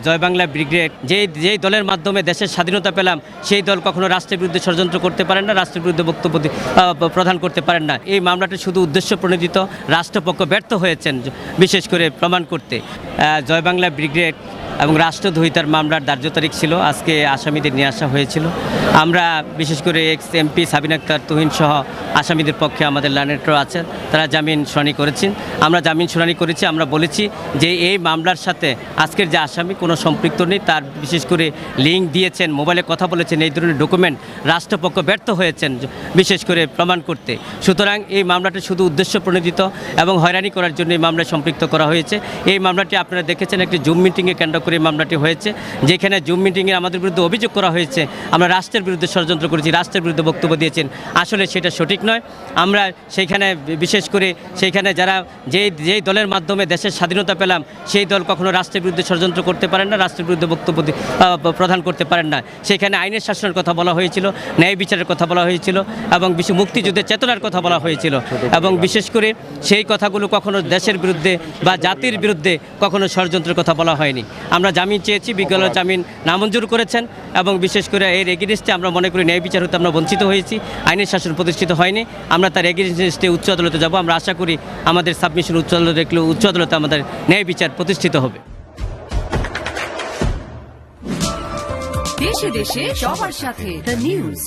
জয় Bangla brigade যেই দলের মাধ্যমে দেশের স্বাধীনতা পেলাম সেই দল কখনো রাষ্ট্রের বিরুদ্ধে ষড়যন্ত্র করতে পারেন না, রাষ্ট্রের বিরুদ্ধে বক্তব্য প্রদান করতে পারেন না। এই মামলাটি শুধু উদ্দেশ্য প্রণোদিত, রাষ্ট্রপক্ষ ব্যর্থ হয়েছেন বিশেষ করে প্রমাণ করতে। জয় বাংলা ব্রিগেড এবং রাষ্ট্রদ্রোহিতার মামলার ধার্য তারিখ ছিল, আজকে আসামিদের নিয়ে আসা হয়েছিল। আমরা বিশেষ করে এক্স এমপি সাবিনা আক্তার তুহিন সহ আসামিদের পক্ষে আমাদের লানেটর আছেন, তারা জামিন শুনানি করেছেন। আমরা জামিন শুনানি করেছি। আমরা বলেছি যে এই মামলার সাথে আজকের যে আসামি কোনো সম্পৃক্ত নেই, তার বিশেষ করে লিঙ্ক দিয়েছেন, মোবাইলে কথা বলেছেন, এই ধরনের ডকুমেন্ট রাষ্ট্রপক্ষ ব্যর্থ হয়েছেন বিশেষ করে প্রমাণ করতে। সুতরাং এই মামলাটি শুধু উদ্দেশ্য প্রণোদিত এবং হয়রানি করার জন্য এই মামলায় সম্পৃক্ত করা হয়েছে। এই মামলাটি আপনারা দেখেছেন একটি জুম মিটিংয়ে কেন্দ্র করে এই মামলাটি হয়েছে, যেখানে জুম মিটিংয়ে আমাদের বিরুদ্ধে অভিযোগ করা হয়েছে আমরা রাষ্ট্রের বিরুদ্ধে ষড়যন্ত্র করেছি, রাষ্ট্রের বিরুদ্ধে বক্তব্য দিয়েছেন। আসলে সেটা সঠিক নয়। আমরা সেইখানে বিশেষ করে সেইখানে যারা যেই দলের মাধ্যমে দেশের স্বাধীনতা পেলাম সেই দল কখনো রাষ্ট্রের বিরুদ্ধে ষড়যন্ত্র করতে পারেন না, রাষ্ট্রের বিরুদ্ধে বক্তব্য প্রদান করতে পারেন না। সেখানে আইনের শাসনের কথা বলা হয়েছিল, ন্যায় বিচারের কথা বলা হয়েছিল এবং মুক্তিযুদ্ধের চেতনার কথা বলা হয়েছিল এবং বিশেষ করে সেই কথাগুলো কখনো দেশের বিরুদ্ধে বা জাতির বিরুদ্ধে কখনো ষড়যন্ত্রের কথা বলা হয়নি। আমরা জামিন চেয়েছি, বিজ্ঞান জামিন নামঞ্জুর করেছেন এবং বিশেষ করে এর এগেনিস্টে আমরা মনে করি ন্যায় বিচার হতে আমরা বঞ্চিত হয়েছি, আইনের শাসন প্রতিষ্ঠিত হয়নি। আমরা তার এগেনিস্টে উচ্চ আদালতে যাব। আমরা আশা করি আমাদের সাবমিশন উচ্চ আদালতে দেখলে উচ্চ আদালতে আমাদের ন্যায় বিচার প্রতিষ্ঠিত হবে। দেশে দেশে সবার সাথে দ্য নিউজ।